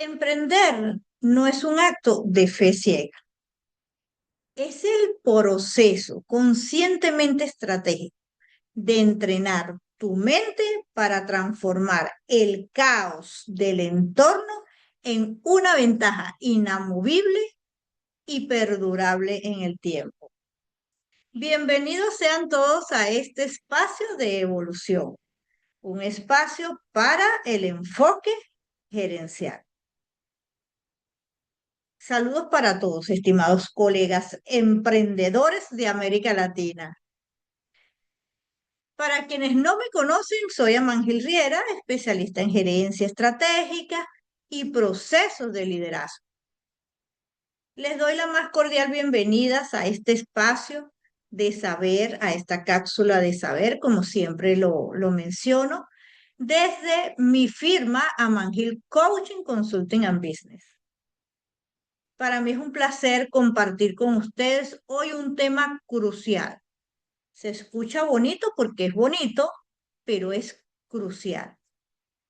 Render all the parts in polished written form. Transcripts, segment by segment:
Emprender no es un acto de fe ciega, es el proceso conscientemente estratégico de entrenar tu mente para transformar el caos del entorno en una ventaja inamovible y perdurable en el tiempo. Bienvenidos sean todos a este espacio de evolución, un espacio para el enfoque gerencial. Saludos para todos, estimados colegas emprendedores de América Latina. Para quienes no me conocen, soy Amangel Riera, especialista en gerencia estratégica y procesos de liderazgo. Les doy la más cordial bienvenida a este espacio de saber, a esta cápsula de saber, como siempre lo menciono, desde mi firma Amangel Coaching, Consulting and Business. Para mí es un placer compartir con ustedes hoy un tema crucial. Se escucha bonito porque es bonito, pero es crucial,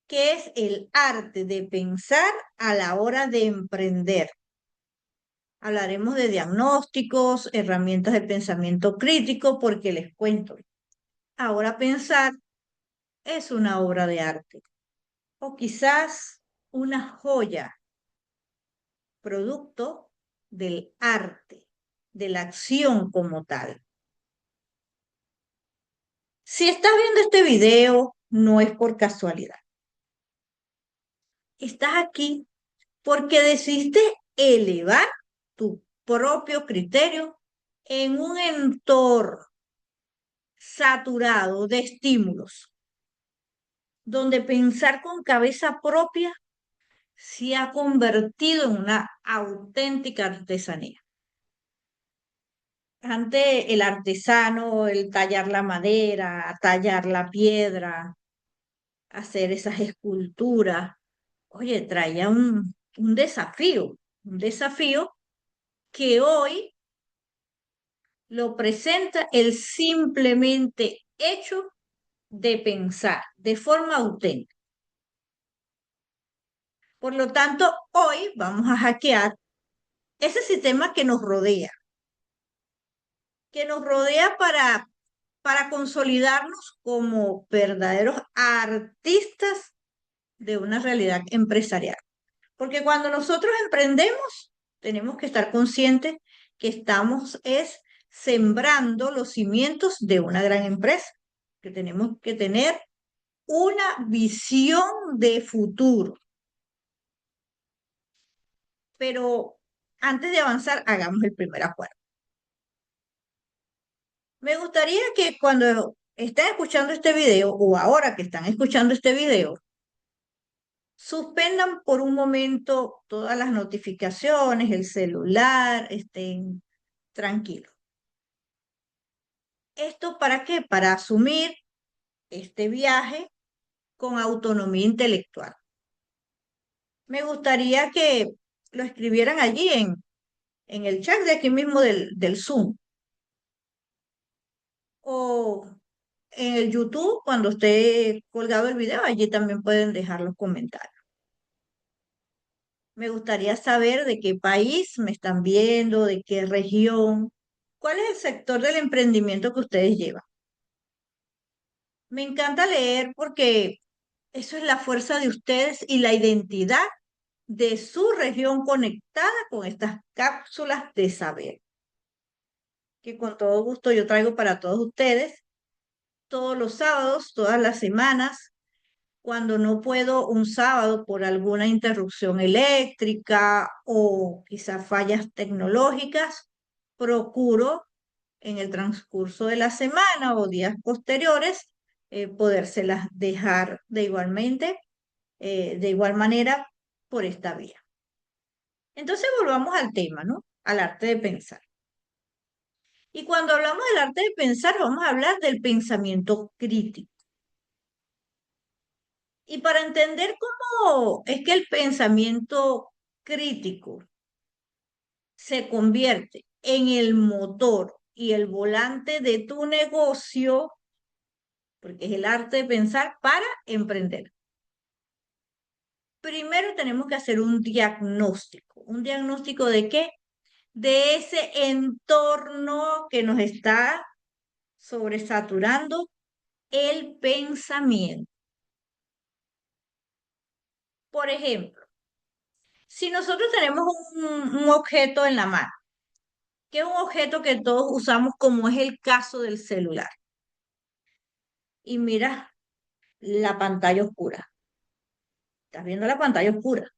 que es el arte de pensar a la hora de emprender. Hablaremos de diagnósticos, herramientas de pensamiento crítico, porque les cuento, ahora pensar es una obra de arte, o quizás una joya, producto del arte, de la acción como tal. Si estás viendo este video, no es por casualidad. Estás aquí porque decidiste elevar tu propio criterio en un entorno saturado de estímulos, donde pensar con cabeza propia se ha convertido en una auténtica artesanía. Antes el artesano, el tallar la madera, tallar la piedra, hacer esas esculturas, oye, traía un desafío que hoy lo presenta el simplemente hecho de pensar de forma auténtica. Por lo tanto, hoy vamos a hackear ese sistema que nos rodea para consolidarnos como verdaderos artistas de una realidad empresarial. Porque cuando nosotros emprendemos, tenemos que estar conscientes que estamos sembrando los cimientos de una gran empresa, que tenemos que tener una visión de futuro. Pero antes de avanzar, hagamos el primer acuerdo. Me gustaría que cuando estén escuchando este video o ahora que están escuchando este video, suspendan por un momento todas las notificaciones, el celular, estén tranquilos. ¿Esto para qué? Para asumir este viaje con autonomía intelectual. Me gustaría que lo escribieran allí en el chat de aquí mismo del Zoom o en el YouTube cuando esté colgado el video, allí también pueden dejar los comentarios. Me gustaría saber de qué país me están viendo, de qué región, cuál es el sector del emprendimiento que ustedes llevan. Me encanta leer porque eso es la fuerza de ustedes y la identidad de su región conectada con estas cápsulas de saber, que con todo gusto yo traigo para todos ustedes todos los sábados, todas las semanas. Cuando no puedo un sábado por alguna interrupción eléctrica o quizás fallas tecnológicas, procuro en el transcurso de la semana o días posteriores podérselas dejar de igual manera por esta vía. Entonces volvamos al tema, ¿no? Al arte de pensar. Y cuando hablamos del arte de pensar, vamos a hablar del pensamiento crítico. Y para entender cómo es que el pensamiento crítico se convierte en el motor y el volante de tu negocio, porque es el arte de pensar para emprender. Primero tenemos que hacer un diagnóstico. ¿Un diagnóstico de qué? De ese entorno que nos está sobresaturando el pensamiento. Por ejemplo, si nosotros tenemos un objeto en la mano, que es un objeto que todos usamos como es el caso del celular, y mira la pantalla oscura, estás viendo la pantalla oscura,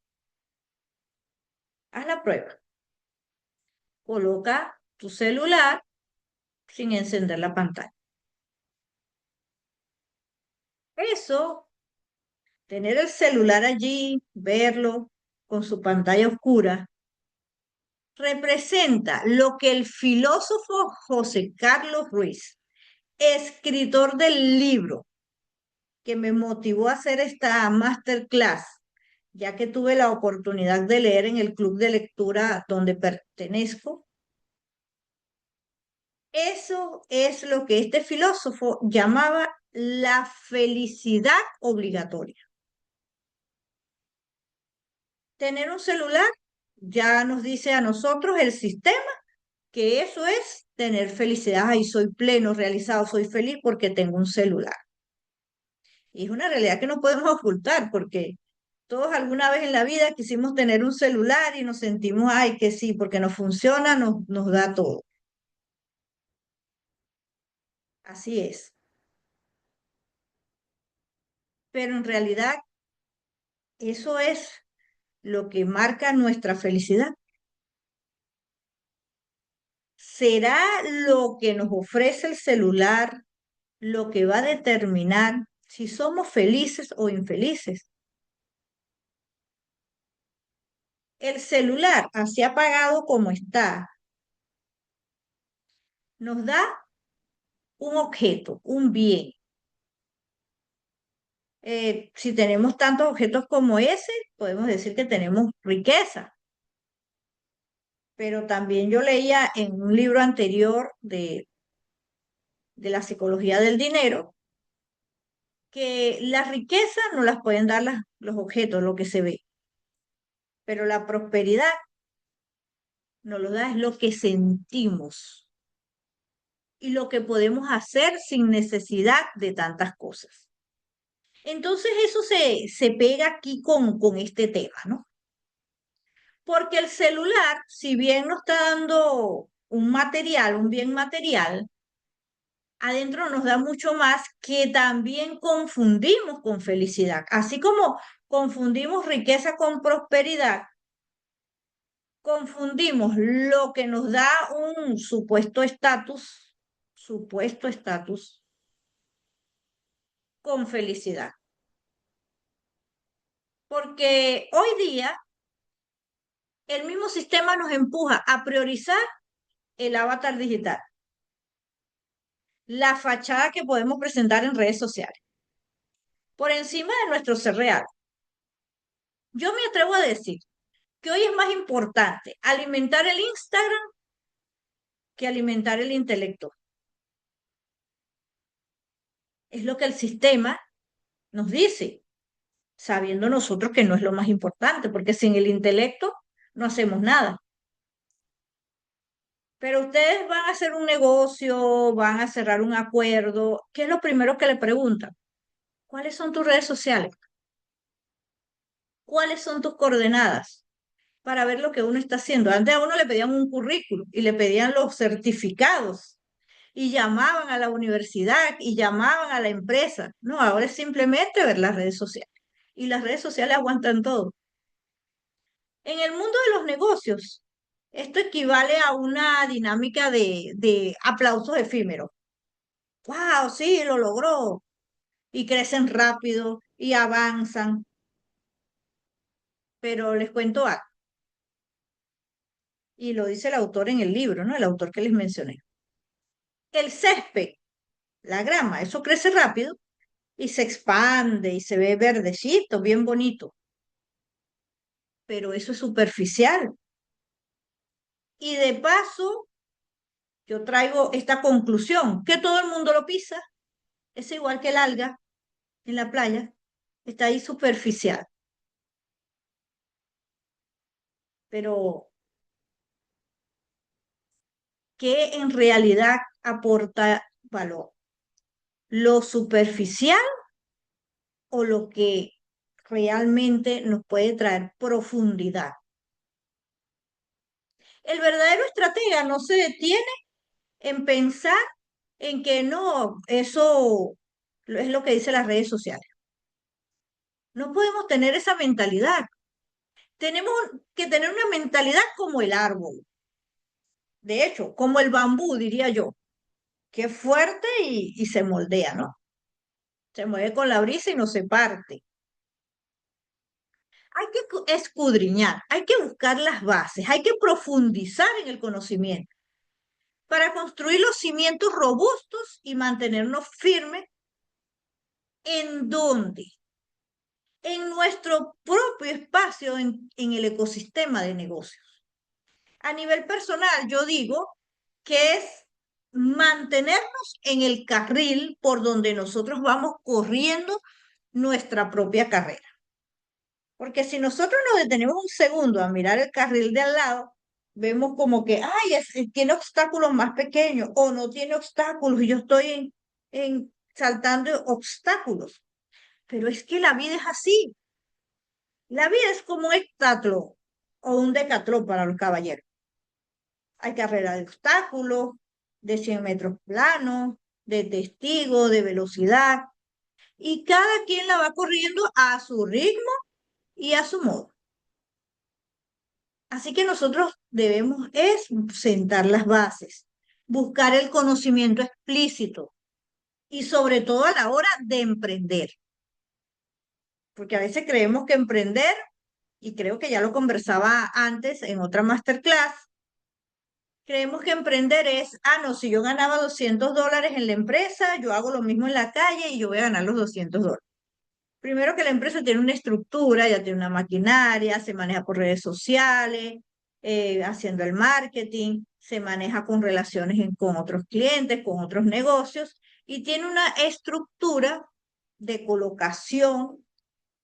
haz la prueba, coloca tu celular sin encender la pantalla. Eso, tener el celular allí, verlo con su pantalla oscura, representa lo que el filósofo José Carlos Ruiz, escritor del libro que me motivó a hacer esta masterclass, ya que tuve la oportunidad de leer en el club de lectura donde pertenezco. Eso es lo que este filósofo llamaba la felicidad obligatoria. Tener un celular ya nos dice a nosotros el sistema que eso es tener felicidad. Ay, soy pleno, realizado, soy feliz porque tengo un celular. Y es una realidad que no podemos ocultar porque todos alguna vez en la vida quisimos tener un celular y nos sentimos, ay, que sí, porque nos funciona, nos da todo. Así es. Pero en realidad eso es lo que marca nuestra felicidad. ¿Será lo que nos ofrece el celular lo que va a determinar si somos felices o infelices? El celular, así apagado como está, nos da un objeto, un bien. Si tenemos tantos objetos como ese, podemos decir que tenemos riqueza. Pero también yo leía en un libro anterior de la psicología del dinero que la riqueza no las pueden dar los objetos, lo que se ve, pero la prosperidad nos lo da es lo que sentimos y lo que podemos hacer sin necesidad de tantas cosas. Entonces eso se pega aquí con este tema, ¿no? Porque el celular, si bien nos está dando un material, un bien material, adentro nos da mucho más que también confundimos con felicidad. Así como confundimos riqueza con prosperidad, confundimos lo que nos da un supuesto estatus con felicidad. Porque hoy día el mismo sistema nos empuja a priorizar el avatar digital, la fachada que podemos presentar en redes sociales, por encima de nuestro ser real. Yo me atrevo a decir que hoy es más importante alimentar el Instagram que alimentar el intelecto. Es lo que el sistema nos dice, sabiendo nosotros que no es lo más importante, porque sin el intelecto no hacemos nada. Pero ustedes van a hacer un negocio, van a cerrar un acuerdo. ¿Qué es lo primero que le preguntan? ¿Cuáles son tus redes sociales? ¿Cuáles son tus coordenadas? Para ver lo que uno está haciendo. Antes a uno le pedían un currículum y le pedían los certificados y llamaban a la universidad y llamaban a la empresa. No, ahora es simplemente ver las redes sociales. Y las redes sociales aguantan todo. En el mundo de los negocios, esto equivale a una dinámica de aplausos efímeros. ¡Wow! Sí, lo logró. Y crecen rápido y avanzan. Pero les cuento algo, y lo dice el autor en el libro, ¿no? El autor que les mencioné. El césped, la grama, eso crece rápido y se expande y se ve verdecito, bien bonito, pero eso es superficial. Y de paso, yo traigo esta conclusión, que todo el mundo lo pisa, es igual que el alga en la playa, está ahí superficial. pero ¿qué en realidad aporta valor? ¿Lo superficial o lo que realmente nos puede traer profundidad? El verdadero estratega no se detiene en pensar en que no, eso es lo que dicen las redes sociales. No podemos tener esa mentalidad. Tenemos que tener una mentalidad como el árbol. De hecho, como el bambú, diría yo, que es fuerte y se moldea, ¿no? Se mueve con la brisa y no se parte. Hay que escudriñar, hay que buscar las bases, hay que profundizar en el conocimiento para construir los cimientos robustos y mantenernos firmes en dónde, en nuestro propio espacio en el ecosistema de negocios. A nivel personal, yo digo que es mantenernos en el carril por donde nosotros vamos corriendo nuestra propia carrera. Porque si nosotros nos detenemos un segundo a mirar el carril de al lado, vemos como que, ay, tiene obstáculos más pequeños o no tiene obstáculos y yo estoy saltando obstáculos. Pero es que la vida es así. La vida es como un heptatlón o un decatlón para los caballeros. Hay carrera de obstáculos, de 100 metros planos, de testigo, de velocidad, y cada quien la va corriendo a su ritmo y a su modo. Así que nosotros debemos es sentar las bases, buscar el conocimiento explícito y sobre todo a la hora de emprender, porque a veces creemos que emprender, y creo que ya lo conversaba antes en otra masterclass, creemos que emprender es, no, si yo ganaba $200 en la empresa, yo hago lo mismo en la calle y yo voy a ganar los $200. Primero que la empresa tiene una estructura, ya tiene una maquinaria, se maneja por redes sociales, haciendo el marketing, se maneja con relaciones con otros clientes, con otros negocios, y tiene una estructura de colocación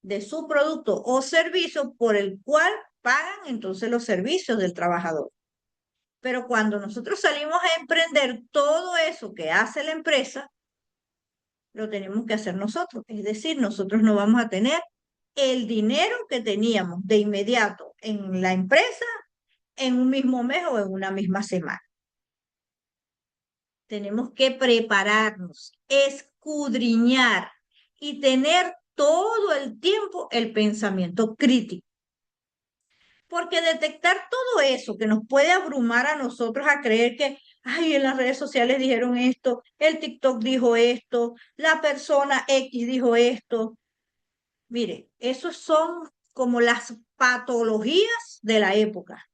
de su producto o servicio por el cual pagan entonces los servicios del trabajador. Pero cuando nosotros salimos a emprender todo eso que hace la empresa, lo tenemos que hacer nosotros. Es decir, nosotros no vamos a tener el dinero que teníamos de inmediato en la empresa en un mismo mes o en una misma semana. Tenemos que prepararnos, escudriñar y tener todo el tiempo el pensamiento crítico. Porque detectar todo eso que nos puede abrumar a nosotros a creer que, ay, en las redes sociales dijeron esto, el TikTok dijo esto, la persona X dijo esto. Mire, esos son como las patologías de la época,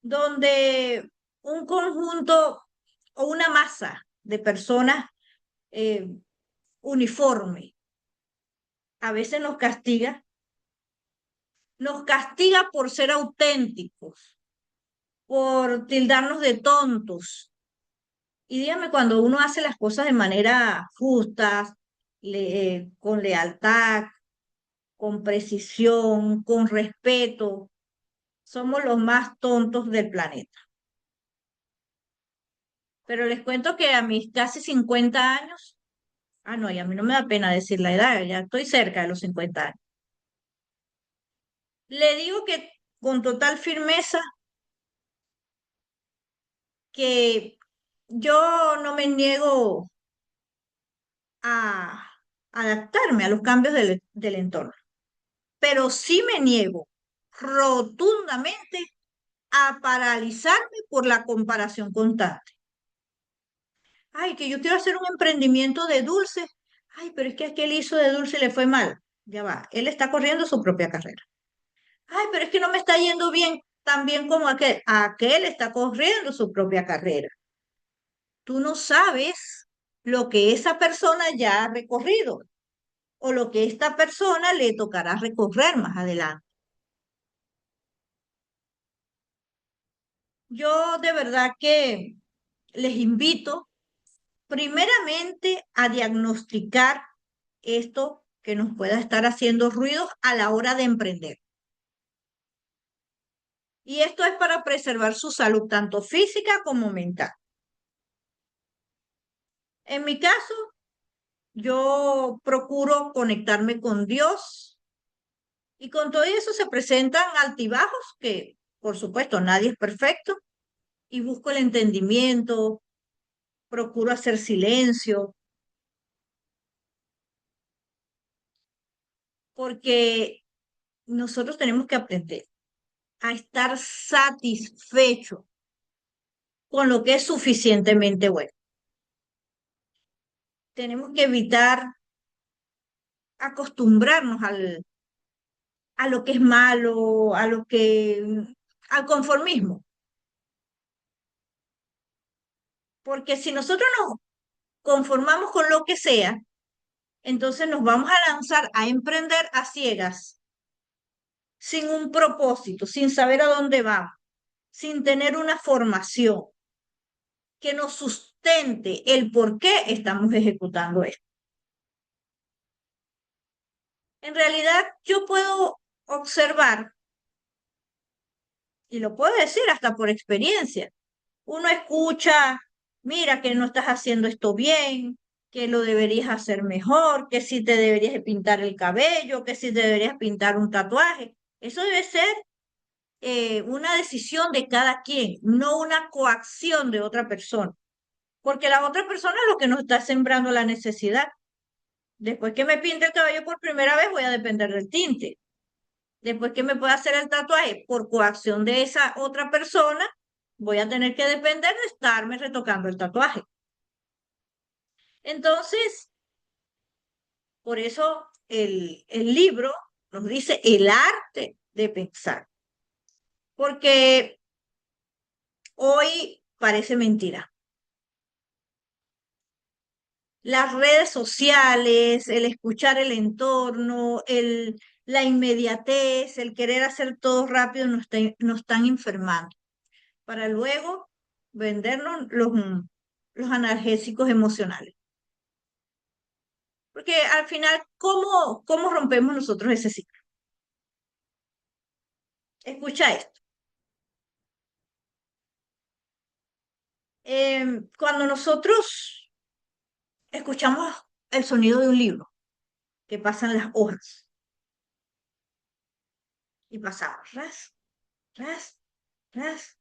donde un conjunto o una masa de personas eh, uniforme a veces nos castiga por ser auténticos, por tildarnos de tontos. Y dígame, cuando uno hace las cosas de manera justa, con lealtad, con precisión, con respeto, somos los más tontos del planeta. Pero les cuento que a mis casi 50 años, no, y a mí no me da pena decir la edad, ya estoy cerca de los 50 años. Le digo que con total firmeza que yo no me niego a adaptarme a los cambios del entorno, pero sí me niego rotundamente a paralizarme por la comparación constante. Ay, que yo quiero hacer un emprendimiento de dulces. Ay, pero es que aquel hizo de dulce y le fue mal. Ya va, él está corriendo su propia carrera. Ay, pero es que no me está yendo bien tan bien como aquel. Aquel está corriendo su propia carrera. Tú no sabes lo que esa persona ya ha recorrido o lo que esta persona le tocará recorrer más adelante. Yo de verdad que les invito primeramente a diagnosticar esto que nos pueda estar haciendo ruidos a la hora de emprender. Y esto es para preservar su salud, tanto física como mental. En mi caso, yo procuro conectarme con Dios y con todo eso se presentan altibajos que, por supuesto, nadie es perfecto y busco el entendimiento, procuro hacer silencio, porque nosotros tenemos que aprender a estar satisfecho con lo que es suficientemente bueno. Tenemos que evitar acostumbrarnos a lo que es malo, al conformismo. Porque si nosotros nos conformamos con lo que sea, entonces nos vamos a lanzar a emprender a ciegas, sin un propósito, sin saber a dónde vamos, sin tener una formación que nos sustente el por qué estamos ejecutando esto. En realidad, yo puedo observar, y lo puedo decir hasta por experiencia, uno escucha, mira que no estás haciendo esto bien, que lo deberías hacer mejor, que si te deberías de pintar el cabello, que si te deberías pintar un tatuaje. Eso debe ser una decisión de cada quien, no una coacción de otra persona, porque la otra persona es lo que nos está sembrando la necesidad. Después que me pinte el cabello por primera vez, voy a depender del tinte. Después que me pueda hacer el tatuaje por coacción de esa otra persona, voy a tener que depender de estarme retocando el tatuaje. Entonces, por eso el libro nos dice el arte de pensar, porque hoy parece mentira. Las redes sociales, el escuchar el entorno, la inmediatez, el querer hacer todo rápido nos están enfermando para luego vendernos los analgésicos emocionales. Porque al final, ¿cómo rompemos nosotros ese ciclo? Escucha esto. Cuando nosotros escuchamos el sonido de un libro, que pasan las hojas, y pasamos, ras, ras, ras.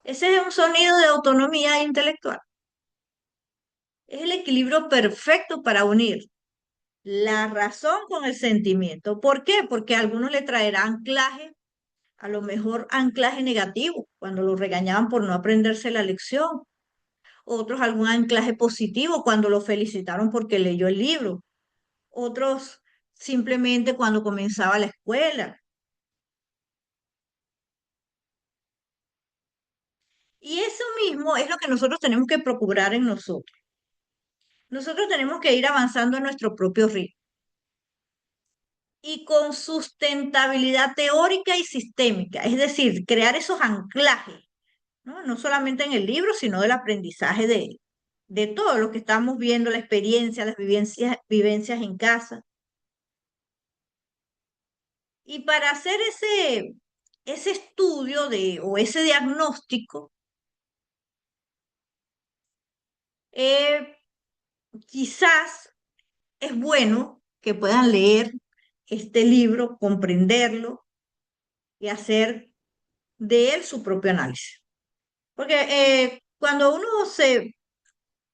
Ese es un sonido de autonomía intelectual. Es el equilibrio perfecto para unir la razón con el sentimiento. ¿Por qué? Porque a algunos le traerá anclaje, a lo mejor anclaje negativo, cuando lo regañaban por no aprenderse la lección. Otros algún anclaje positivo cuando lo felicitaron porque leyó el libro. Otros simplemente cuando comenzaba la escuela. Y eso mismo es lo que nosotros tenemos que procurar en nosotros. Nosotros tenemos que ir avanzando a nuestro propio ritmo y con sustentabilidad teórica y sistémica, es decir, crear esos anclajes, ¿no? No solamente en el libro, sino del aprendizaje de todo lo que estamos viendo, la experiencia, las vivencias en casa. Y para hacer ese estudio o ese diagnóstico, eh, quizás es bueno que puedan leer este libro, comprenderlo y hacer de él su propio análisis. Porque cuando uno se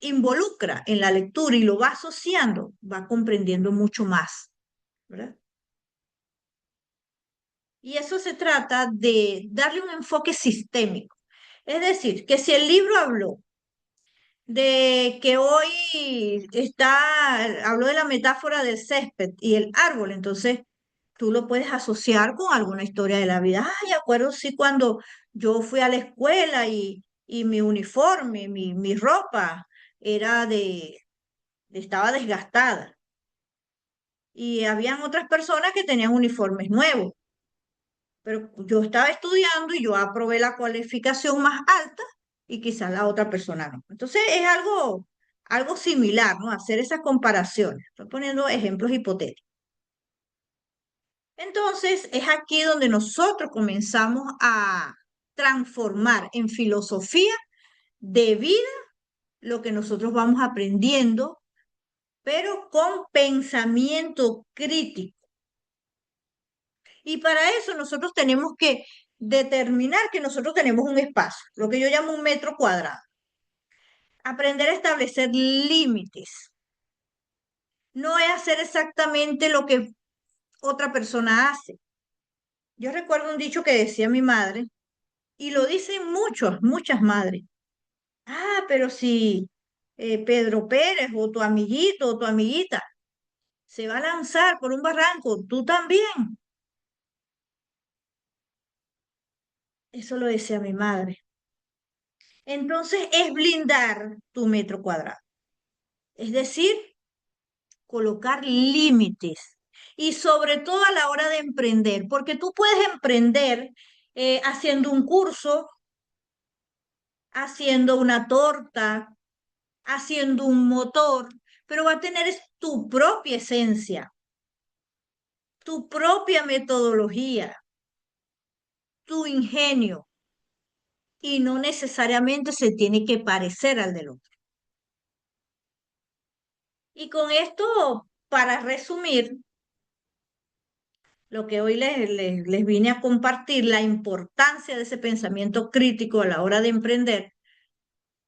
involucra en la lectura y lo va asociando, va comprendiendo mucho más, ¿verdad? Y eso se trata de darle un enfoque sistémico. Es decir, que si el libro habló de la metáfora del césped y el árbol, entonces tú lo puedes asociar con alguna historia de la vida. Ay, acuerdo, sí, cuando yo fui a la escuela y mi uniforme, mi ropa era estaba desgastada. Y habían otras personas que tenían uniformes nuevos, pero yo estaba estudiando y yo aprobé la cualificación más alta y quizás la otra persona no. Entonces es algo similar, ¿no? Hacer esas comparaciones. Estoy poniendo ejemplos hipotéticos. Entonces, es aquí donde nosotros comenzamos a transformar en filosofía de vida lo que nosotros vamos aprendiendo, pero con pensamiento crítico. Y para eso nosotros tenemos que determinar que nosotros tenemos un espacio, lo que yo llamo un metro cuadrado. Aprender a establecer límites. No es hacer exactamente lo que otra persona hace. Yo recuerdo un dicho que decía mi madre, y lo dicen muchas madres. Ah, pero si Pedro Pérez o tu amiguito o tu amiguita se va a lanzar por un barranco, tú también. Eso lo decía mi madre. Entonces es blindar tu metro cuadrado. Es decir, colocar límites. Y sobre todo a la hora de emprender, porque tú puedes emprender haciendo un curso, haciendo una torta, haciendo un motor, pero va a tener tu propia esencia, tu propia metodología, tu ingenio, y no necesariamente se tiene que parecer al del otro. Y con esto, para resumir, lo que hoy les vine a compartir, la importancia de ese pensamiento crítico a la hora de emprender,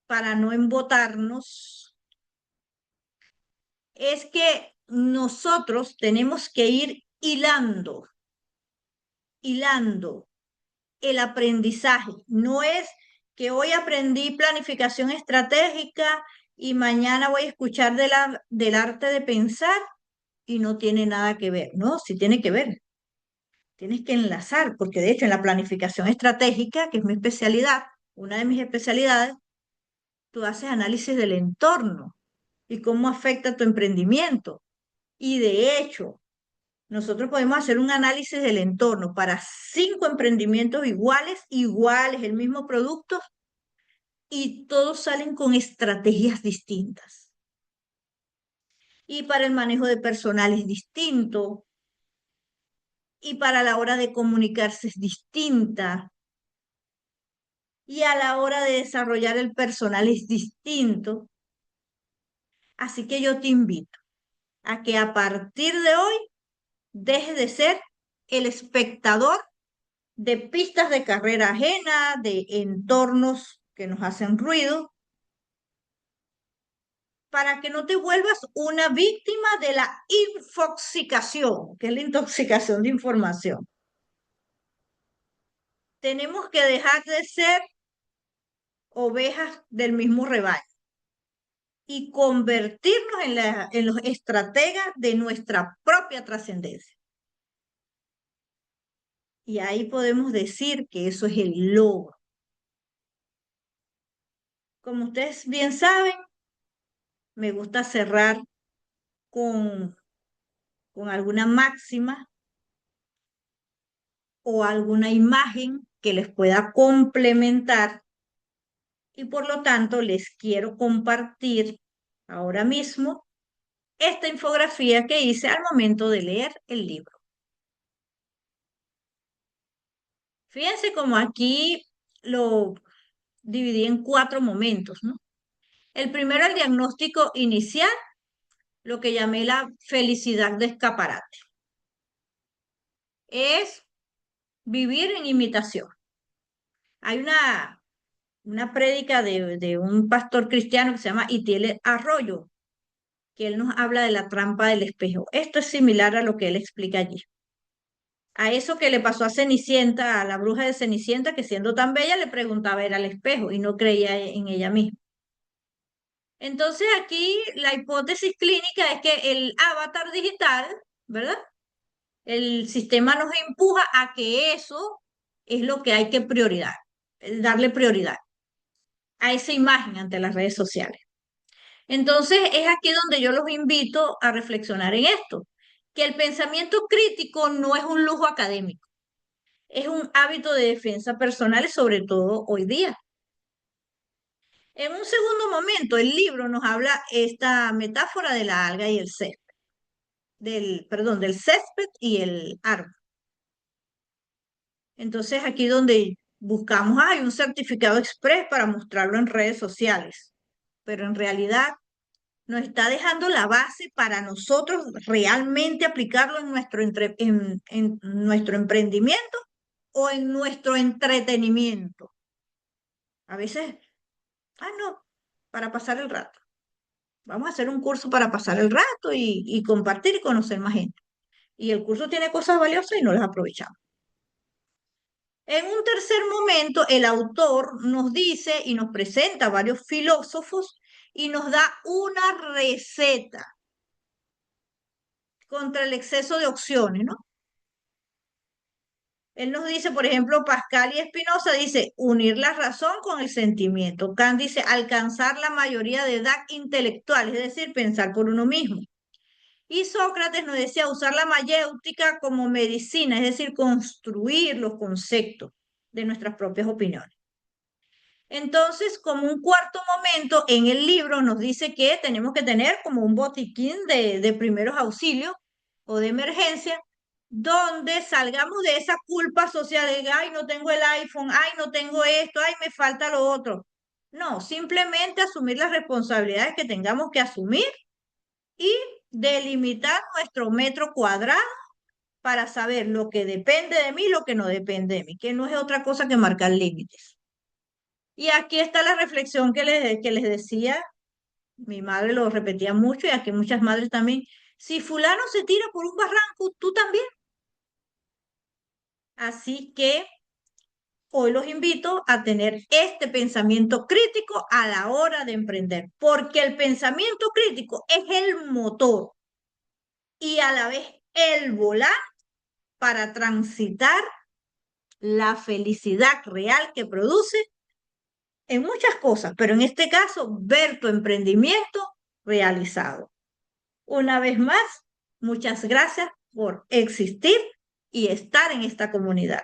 para no embotarnos, es que nosotros tenemos que ir hilando el aprendizaje. No es que hoy aprendí planificación estratégica y mañana voy a escuchar del arte de pensar y no tiene nada que ver. No, sí tiene que ver. Tienes que enlazar, porque de hecho en la planificación estratégica, que es mi especialidad, una de mis especialidades, tú haces análisis del entorno y cómo afecta tu emprendimiento. Y de hecho, nosotros podemos hacer un análisis del entorno para 5 emprendimientos iguales, el mismo producto, y todos salen con estrategias distintas. Y para el manejo de personal es distinto, y para la hora de comunicarse es distinta, y a la hora de desarrollar el personal es distinto. Así que yo te invito a que a partir de hoy dejes de ser el espectador de pistas de carrera ajena, de entornos que nos hacen ruido, para que no te vuelvas una víctima de la infoxicación, que es la intoxicación de información. Tenemos que dejar de ser ovejas del mismo rebaño y convertirnos en los estrategas de nuestra propia trascendencia. Y ahí podemos decir que eso es el logro. Como ustedes bien saben, me gusta cerrar con, con alguna máxima o alguna imagen que les pueda complementar, y por lo tanto les quiero compartir ahora mismo esta infografía que hice al momento de leer el libro. Fíjense como aquí lo dividí en 4 momentos, ¿no? El primero, el diagnóstico inicial, lo que llamé la felicidad de escaparate. Es vivir en imitación. Hay una prédica de un pastor cristiano que se llama Itiel Arroyo, que él nos habla de la trampa del espejo. Esto es similar a lo que él explica allí. A eso que le pasó a Cenicienta, a la bruja de Cenicienta, que siendo tan bella le preguntaba era al espejo y no creía en ella misma. Entonces aquí la hipótesis clínica es que el avatar digital, ¿verdad? El sistema nos empuja a que eso es lo que hay que darle prioridad a esa imagen ante las redes sociales. Entonces es aquí donde yo los invito a reflexionar en esto, que el pensamiento crítico no es un lujo académico, es un hábito de defensa personal, y sobre todo hoy día. En un segundo momento, el libro nos habla esta metáfora de la alga y el césped. perdón, del césped y el árbol. Entonces aquí donde buscamos, hay un certificado express para mostrarlo en redes sociales, pero en realidad nos está dejando la base para nosotros realmente aplicarlo en en nuestro emprendimiento o en nuestro entretenimiento. A veces, no, para pasar el rato. Vamos a hacer un curso para pasar el rato y compartir y conocer más gente. Y el curso tiene cosas valiosas y no las aprovechamos. En un tercer momento, el autor nos dice y nos presenta varios filósofos y nos da una receta contra el exceso de opciones, ¿no? Él nos dice, por ejemplo, Pascal y Spinoza dice, unir la razón con el sentimiento. Kant dice, alcanzar la mayoría de edad intelectual, es decir, pensar por uno mismo. Y Sócrates nos decía usar la mayéutica como medicina, es decir, construir los conceptos de nuestras propias opiniones. Entonces, como un cuarto momento, en el libro nos dice que tenemos que tener como un botiquín de primeros auxilios o de emergencia, donde salgamos de esa culpa social de, ay, no tengo el iPhone, ay, no tengo esto, ay, me falta lo otro. No, simplemente asumir las responsabilidades que tengamos que asumir y delimitar nuestro metro cuadrado para saber lo que depende de mí y lo que no depende de mí, que no es otra cosa que marcar límites. Y aquí está la reflexión que les decía, mi madre lo repetía mucho y aquí muchas madres también. Si fulano se tira por un barranco, tú también. Así que hoy los invito a tener este pensamiento crítico a la hora de emprender, porque el pensamiento crítico es el motor y a la vez el volar para transitar la felicidad real que produce en muchas cosas, pero en este caso, ver tu emprendimiento realizado. Una vez más, muchas gracias por existir y estar en esta comunidad.